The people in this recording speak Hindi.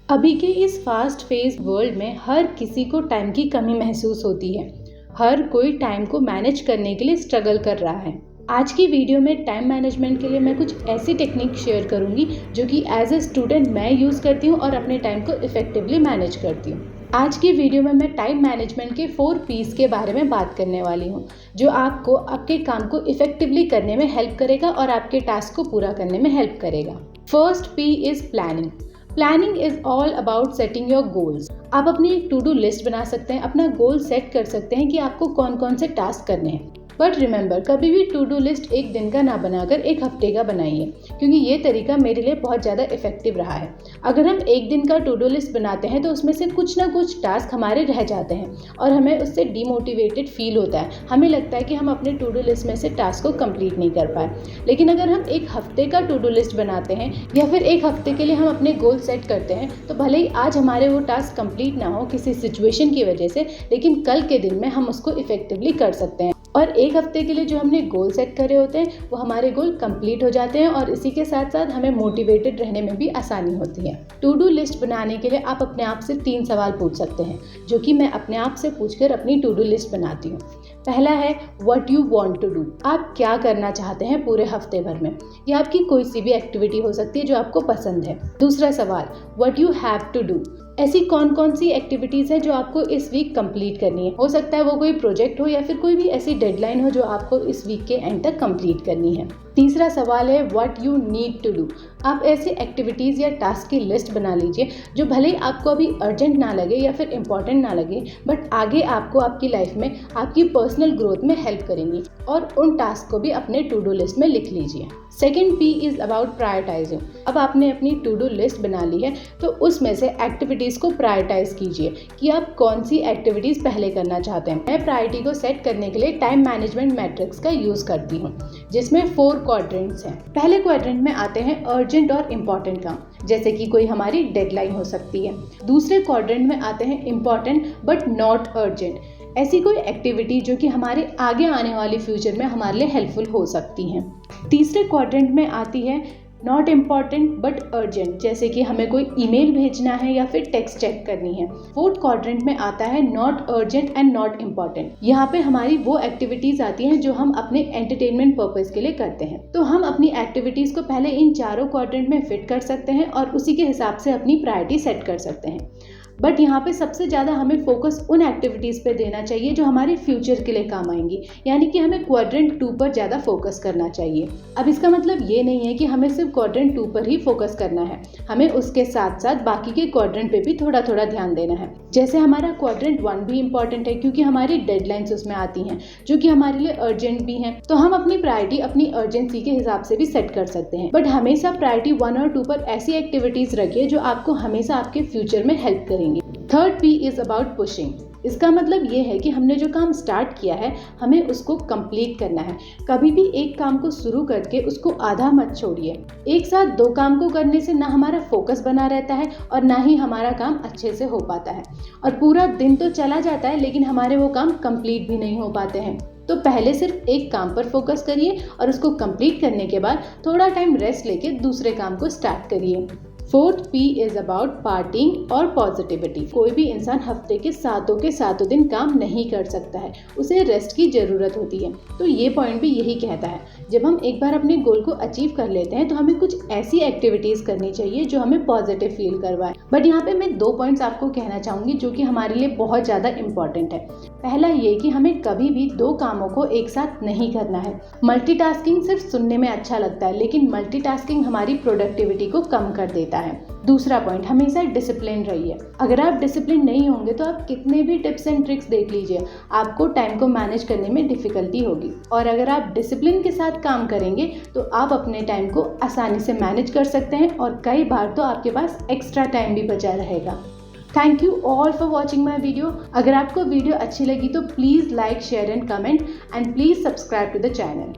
अभी के इस फास्ट पेस वर्ल्ड में हर किसी को टाइम की कमी महसूस होती है। हर कोई टाइम को मैनेज करने के लिए स्ट्रगल कर रहा है। आज की वीडियो में टाइम मैनेजमेंट के लिए मैं कुछ ऐसी टेक्निक शेयर करूंगी जो कि एज ए स्टूडेंट मैं यूज़ करती हूँ और अपने टाइम को इफेक्टिवली मैनेज करती हूँ। आज की वीडियो में मैं टाइम मैनेजमेंट के 4 P's के बारे में बात करने वाली हूँ जो आपको आपके काम को इफेक्टिवली करने में हेल्प करेगा और आपके टास्क को पूरा करने में हेल्प करेगा। First P is planning. Planning is all about setting your goals. आप अपनी एक टू डू लिस्ट बना सकते हैं, अपना गोल सेट कर सकते हैं कि आपको कौन कौन से टास्क करने हैं। बट रिमेंबर, कभी भी टू डू लिस्ट एक दिन का ना बनाकर एक हफ्ते का बनाइए, क्योंकि ये तरीका मेरे लिए बहुत ज़्यादा इफेक्टिव रहा है। अगर हम एक दिन का टू डू लिस्ट बनाते हैं तो उसमें से कुछ ना कुछ टास्क हमारे रह जाते हैं और हमें उससे डीमोटिवेटेड फील होता है। हमें लगता है कि हम अपने टू डू लिस्ट में से टास्क को कंप्लीट नहीं कर पाए। लेकिन अगर हम एक हफ्ते का टू डू लिस्ट बनाते हैं या फिर एक हफ्ते के लिए हम अपने गोल सेट करते हैं, तो भले ही आज हमारे वो टास्क कंप्लीट ना हो किसी सिचुएशन की वजह से, लेकिन कल के दिन में हम उसको इफेक्टिवली कर सकते हैं। और एक हफ्ते के लिए जो हमने गोल सेट करे होते हैं वो हमारे गोल कंप्लीट हो जाते हैं और इसी के साथ साथ हमें मोटिवेटेड रहने में भी आसानी होती है। टू डू लिस्ट बनाने के लिए आप अपने आप से 3 सवाल पूछ सकते हैं, जो कि मैं अपने आप से पूछकर अपनी टू डू लिस्ट बनाती हूँ। पहला है what you want to do. आप क्या करना चाहते हैं पूरे हफ्ते भर में। यह आपकी कोई सी भी एक्टिविटी हो सकती है जो आपको पसंद है। दूसरा सवाल what you have to do. ऐसी कौन कौन सी एक्टिविटीज़ हैं जो आपको इस वीक कंप्लीट करनी है। हो सकता है वो कोई प्रोजेक्ट हो या फिर कोई भी ऐसी डेडलाइन हो जो आपको इस वीक के एंड तक कंप्लीट करनी है। तीसरा सवाल है what you need to do. आप ऐसी एक्टिविटीज़ या टास्क की लिस्ट बना लीजिए जो भले ही आपको अभी अर्जेंट ना लगे या फिर इम्पॉर्टेंट ना लगे, बट आगे आपको आपकी लाइफ में आपकी पर्सनल ग्रोथ में हेल्प करेंगी, और उन टास्क को भी अपने टू डू लिस्ट में लिख लीजिए। Second P is about prioritising. अब आपने अपनी टू डू लिस्ट बना ली है तो उसमें से एक्टिविटीज़ को प्रायोरिटाइज कीजिए कि आप कौन सी एक्टिविटीज़ पहले करना चाहते हैं। मैं प्रायोरिटी को सेट करने के लिए टाइम मैनेजमेंट मैट्रिक्स का यूज़ करती हूँ, जिसमें 4 क्वाड्रेंट्स हैं। पहले क्वाड्रेंट में आते हैं अर्जेंट और इम्पॉर्टेंट काम, जैसे कि कोई हमारी डेडलाइन हो सकती है। दूसरे क्वाड्रेंट में आते हैं इम्पॉर्टेंट बट नॉट अर्जेंट, ऐसी कोई एक्टिविटी जो कि हमारे आगे आने वाली फ्यूचर में हमारे लिए हेल्पफुल हो सकती हैं। तीसरे क्वाड्रेंट में आती है नॉट इम्पॉर्टेंट बट अर्जेंट, जैसे कि हमें कोई ईमेल भेजना है या फिर टेक्स्ट चेक करनी है। फोर्थ क्वाड्रेंट में आता है not urgent and not important. यहाँ पे हमारी वो एक्टिविटीज़ आती हैं जो हम अपने एंटरटेनमेंट पर्पज़ के लिए करते हैं। तो हम अपनी एक्टिविटीज़ को पहले इन चारों क्वाड्रेंट में फिट कर सकते हैं और उसी के हिसाब से अपनी प्रायोरिटी सेट कर सकते हैं। बट यहाँ पे सबसे ज़्यादा हमें फोकस उन एक्टिविटीज़ पे देना चाहिए जो हमारे फ्यूचर के लिए काम आएंगी, यानी कि हमें क्वाड्रेंट 2 पर ज़्यादा फोकस करना चाहिए। अब इसका मतलब ये नहीं है कि हमें सिर्फ क्वाड्रेंट 2 पर ही फोकस करना है, हमें उसके साथ साथ बाकी के क्वाड्रेंट पे भी थोड़ा थोड़ा ध्यान देना है। जैसे हमारा क्वाड्रेंट 1 भी इम्पॉर्टेंट है क्योंकि हमारी डेडलाइंस उसमें आती हैं जो कि हमारे लिए अर्जेंट भी हैं, तो हम अपनी प्रायोरिटी अपनी अर्जेंसी के हिसाब से भी सेट कर सकते हैं। बट हमेशा प्रायोरिटी 1 और 2 पर ऐसी एक्टिविटीज़ रखिए जो आपको हमेशा आपके फ्यूचर में हेल्प करेंगी। Third P is about pushing. इसका मतलब ये है कि हमने जो काम स्टार्ट किया है हमें उसको कंप्लीट करना है। कभी भी एक काम को शुरू करके उसको आधा मत छोड़िए। एक साथ 2 काम को करने से ना हमारा फोकस बना रहता है और ना ही हमारा काम अच्छे से हो पाता है, और पूरा दिन तो चला जाता है लेकिन हमारे वो काम कंप्लीट भी नहीं हो पाते हैं। तो पहले सिर्फ एक काम पर फोकस करिए और उसको कंप्लीट करने के बाद थोड़ा टाइम रेस्ट लेके दूसरे काम को स्टार्ट करिए। Fourth P is about parting और पॉजिटिविटी। कोई भी इंसान हफ्ते के सातों दिन काम नहीं कर सकता है, उसे रेस्ट की ज़रूरत होती है। तो ये पॉइंट भी यही कहता है, जब हम एक बार अपने गोल को अचीव कर लेते हैं तो हमें कुछ ऐसी एक्टिविटीज़ करनी चाहिए जो हमें पॉजिटिव फील करवाए। बट यहाँ पे मैं 2 पॉइंट्स आपको कहना चाहूँगी जो कि हमारे लिए बहुत ज़्यादा इंपॉर्टेंट है। पहला ये कि हमें कभी भी 2 कामों को एक साथ नहीं करना है। मल्टीटास्किंग सिर्फ सुनने में अच्छा लगता है, लेकिन मल्टीटास्किंग हमारी प्रोडक्टिविटी को कम कर देता है। दूसरा पॉइंट, हमेशा डिसिप्लिन रहिए। अगर आप डिसिप्लिन नहीं होंगे तो आप कितने भी टिप्स एंड ट्रिक्स देख लीजिए, आपको टाइम को मैनेज करने में डिफिकल्टी होगी। और अगर आप डिसिप्लिन के साथ काम करेंगे तो आप अपने टाइम को आसानी से मैनेज कर सकते हैं और कई बार तो आपके पास एक्स्ट्रा टाइम भी बचा रहेगा। Thank you all for watching my video. अगर आपको वीडियो अच्छी लगी तो please like, share and comment, and please subscribe to the channel.